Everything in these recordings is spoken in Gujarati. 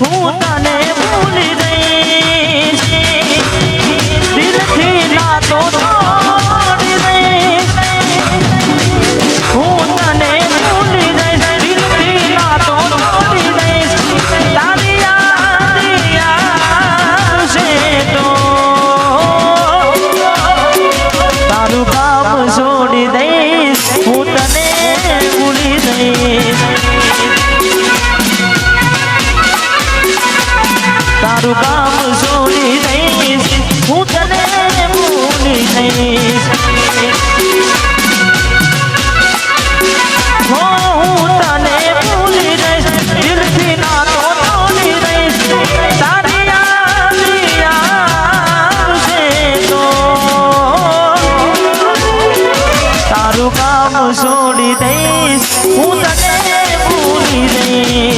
હું તને ભૂલી જઈશ દિલથી નાતો તોડી દઈશ હું તને ભૂલી જઈશ દિલથી નાતો તોડી દઈશ તારી યાદ આવશે તો તારું કામ છોડી દઈશ હું તને ભૂલી જઈશ તારું કામ છોડી દઈશ હું તને ભૂલી જઈશ હું તને ભૂલી જઈશ દિલથી નાતો તોડી દઈશ તારી યાદ આવશે તો તારું કામ છોડી દઈશ હું તને ભૂલી જઈશ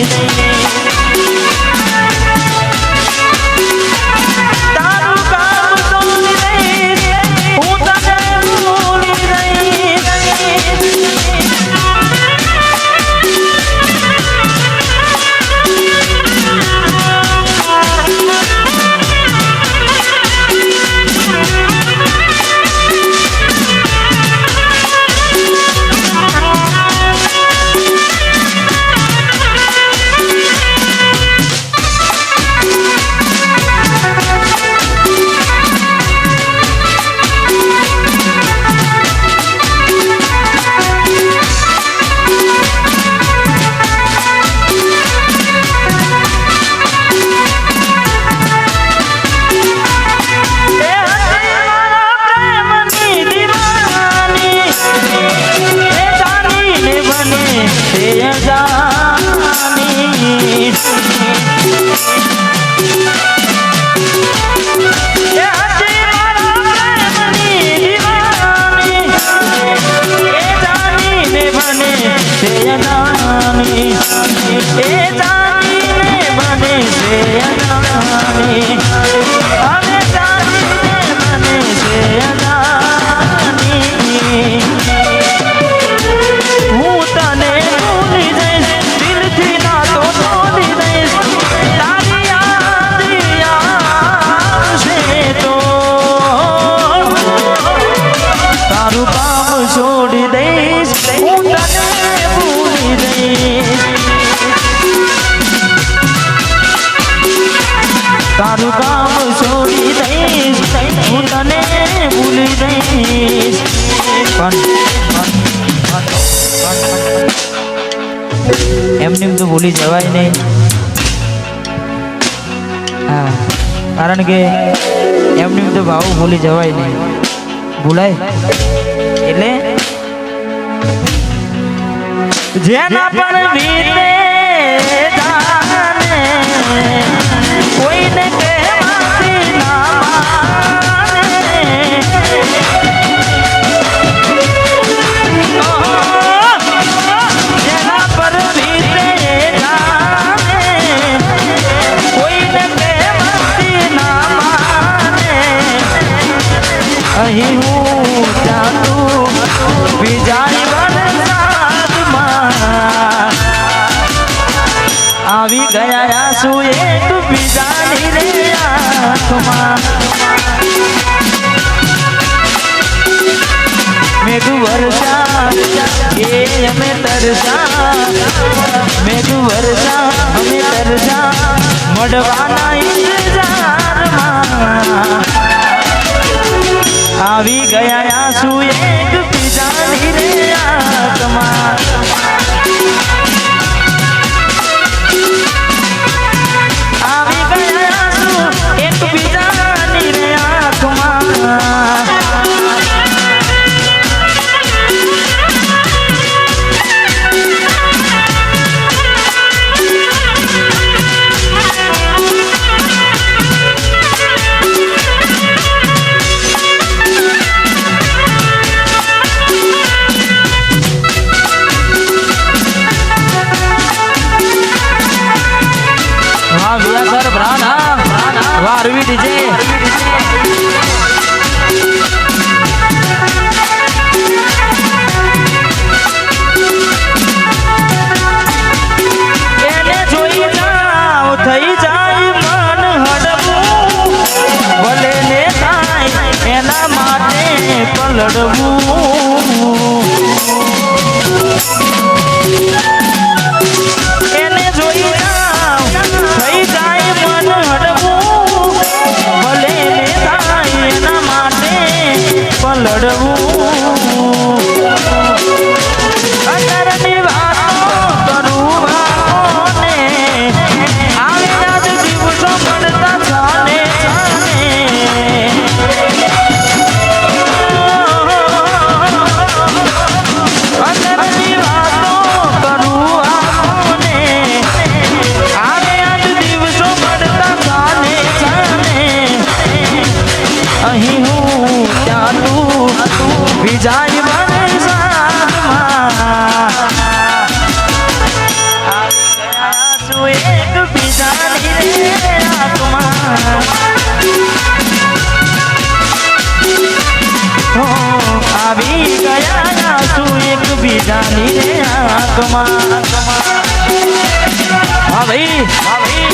છોડી દઈશ હું તને ભૂલી દઈશ તારું કામ છોડી દઈશ હું તને ભૂલી દઈશ એમને તો ભૂલી જવાય નહીં હા કારણ કે એમને તો ભાવ ભૂલી જવાય નહીં ભૂલાય એટલે જેના પર વીતે જાને કોઈને કહેવાથી ના માને જેના પર વીતે જાને કોઈને કહેવાથી ના માને અહીં હું ચાલું બીજાની વરસાદમાં આવી ગયા આંસુ એક બીજાની રે આંખમાં મેઘ વર્ષા એ અમે તરસા મેઘ વર્ષા અમે તરસા મળવાના ઇંતજારમાં આવી ગયા આંસુ એક બીજાની રે આંખમાં આવી ગયા આંસુ એક બીજાની રે આંખમાં વારવી દીજે એને જોઈ જાવ થઈ ભાઈ વાહ ભાઈ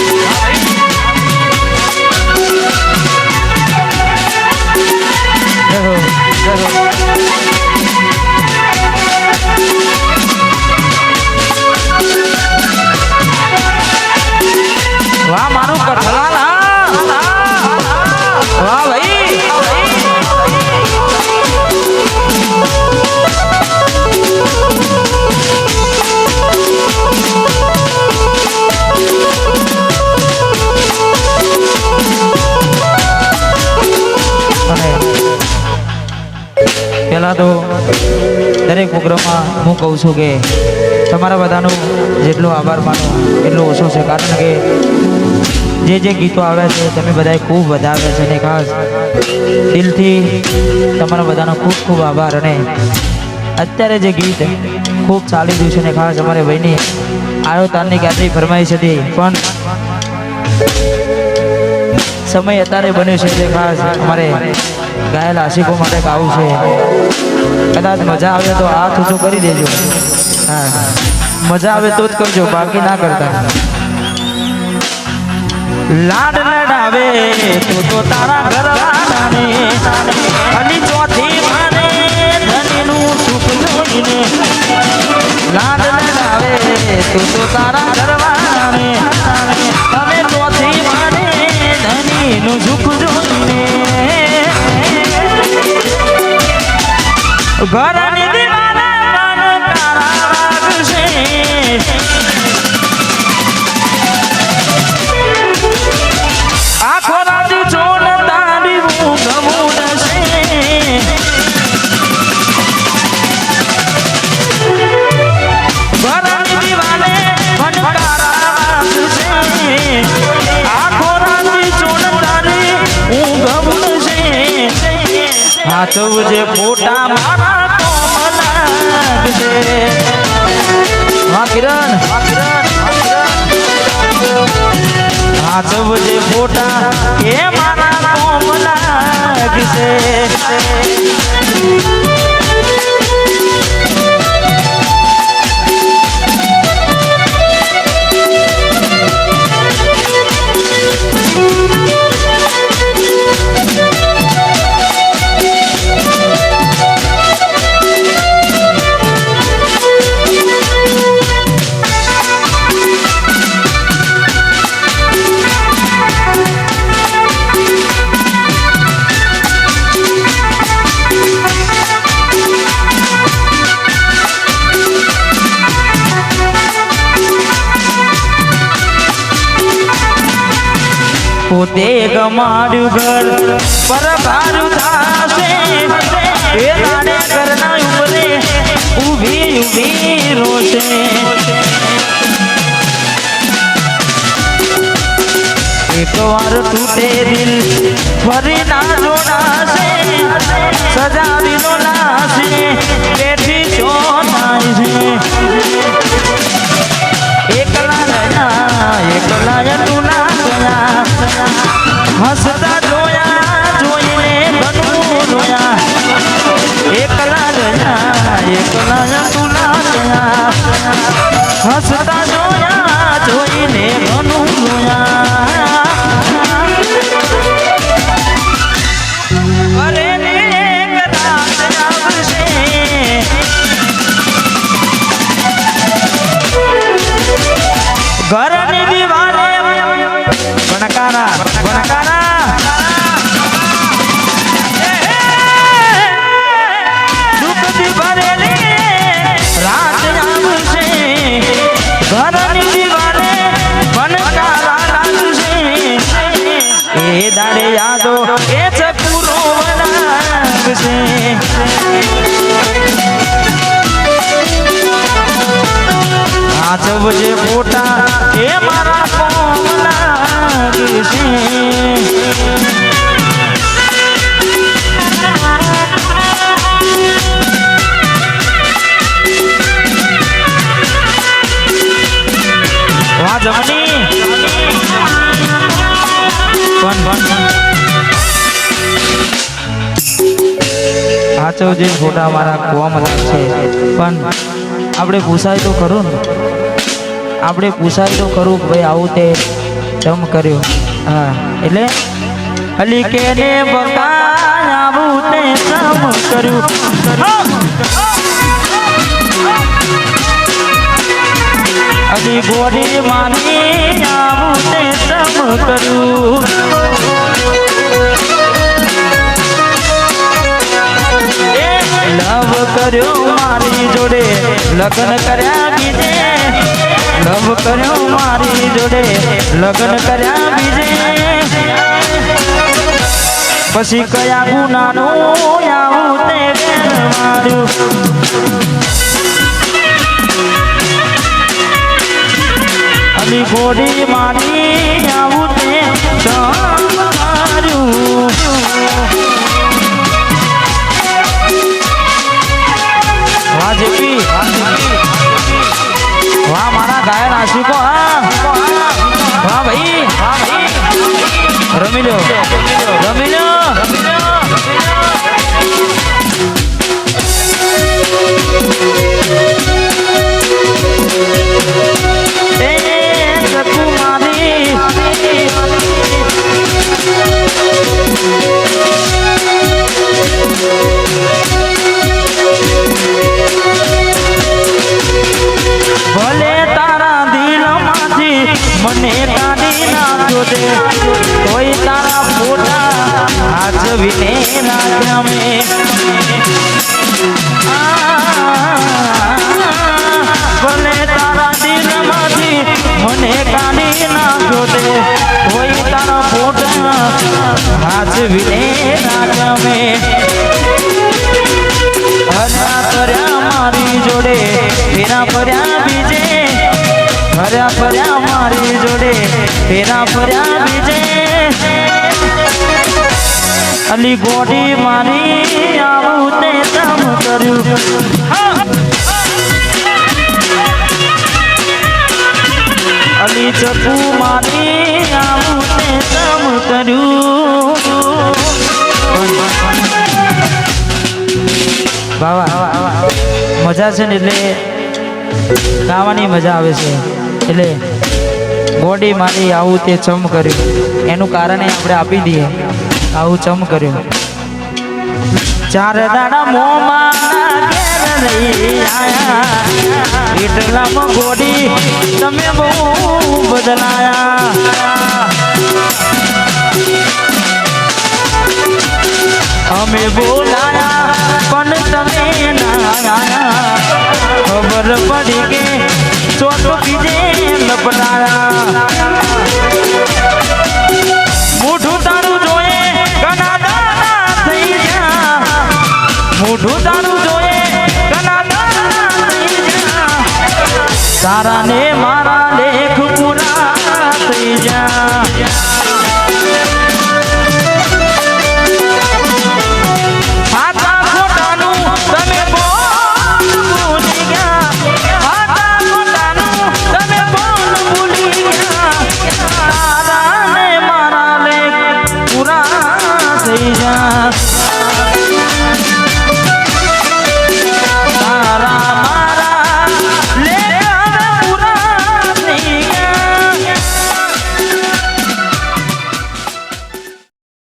વાહ મારું કઠલાલ વાહ ભાઈ પહેલા તો દરેક પ્રોગ્રામમાં હું કહું છું કે તમારા બધાનો જેટલો આભાર માનો એટલો ઓછો છે કારણ કે જે ગીતો આવે છે તમે બધાએ ખૂબ વધાવે છે અને ખાસ દિલથી તમારા બધાનો ખૂબ ખૂબ આભાર અને અત્યારે જે ગીત ખૂબ ચાલી રહ્યું છે અને ખાસ અમારે ભાઈની આયોતાની ગાડી ફરમાઈશ હતી પણ સમય અત્યારે બન્યો છે એટલે ખાસ અમારે ગાયેલા આશિકો માટે ગાવું છે કદાચ મજા આવે તો હાથ ઊંચો કરી દેજો હા મજા આવે તો જ કરજો બાકી ના કરતા લાડ લડાવે તો તારા ઘરવાળાને અને ચોથી માને ધનીનું સુખ જોઈને લાડ લડાવે તો તારા ઘરવાળાને અને ચોથી માને ધનીનું સુખ જોઈને ઘરની દીવાના મન તારા વાગશે આખો રાત જોન તારી હું ગમું નશે ઘરની દીવાને મન તારા વાગશે આખો રાત જોન તારી હું ગમું નશે હાચવજે ફોટા મારા હા કિરણ હાચવજે ફોટા એ મારા કોમ લાગશે પોતે ગમાડ્યું ઘર પર ભારું થાશે એ રાડે ઘરના ઉમરે ઊભી ઊભી રોશે એક વાર તૂટે દિલ ફરી ના જોડાશે સજાવી નો લાશે બેઠી છો થાય છે એકલા તું ના ગયા હસતા જોયા જોઈને ઘણું રોયા એકલા તું ના ગયા હસતા જોયા જોઈને ઘણું રોયા અરે ને કદાચ આવશે ઘરની દીવાને વણકારા દુઃખથી ભરેલી રાત આવશે ઘરની દીવાને વણકારા લાગશે એ દાડે યાદો એ ચકુરો બનાવશે હાચવજે ફોટા એ મારા કોમ લાગશે વાહ જમની હાચવજે ફોટા મારા કોમ લાગશે પણ આપણે પૂછાય તો ખરું ને આપણે પૂછાય તો ખરું કે ભાઈ આવું તે ચમ કર્યું. હા એટલે અલી કે ને બકાય આવું તે ચમ કર્યું. અલી ગોડી મારી આવું તે ચમ કર્યું. લવ કર્યો મારી જોડે લગ્ન કર્યા બીજે. લવ કર્યો મારી જોડે લગ્ન કર્યા બીજે. પછી કયા ગુનાનું આવું તે માર્યું. અલી ગોડી મારી આવું તે માર્યું. વાહ જેપી, વાહ મારા ગાયન આશિકો. હા વાહ ભાઈ, રમી લો રમી લો. ભલે તારા દિલમાંથી મને કાઢી નાખજો દે, કોઈ તારા ફોટા હાજવીને ના ગમે. ભલે તારા દિલમાંથી મને કાઢી નાખજો દે, કોઈ તારા ફોટા હાજવીને ના ગમે. હર્યા કર્યા મારી જોડે ફેરા ફર્યા બીજે. હર્યા ફર્યા મારી જોડે ફેરા ફર્યા બીજે. અલી ગોડી મારી આવું તે ચમ કર્યું. અલી ચકુ મારી આવું તે ચમ કર્યું. બાવા મજા છે ને એટલે ગાવાની મજા આવે છે. એટલે ગોડી મારી આવું તે ચમ કર્યું એનું કારણે આપણે આપી દઈએ આવું ચમ કર્યું. ચાર દાડા મોમાં ઘેર રહી આયા, એટલામાં ગોડી તમે બહુ બદલાયા. અમે બોલાયા પણ તમે ના આયા, ખબર પડી કે ચોથ બીજે લપટાયા. મોઢું તારું જોએ ઘણા દાડા થઈ ગયા, મોઢું તારું જોએ ઘણા દાડા થઈ ગયા. તારા ને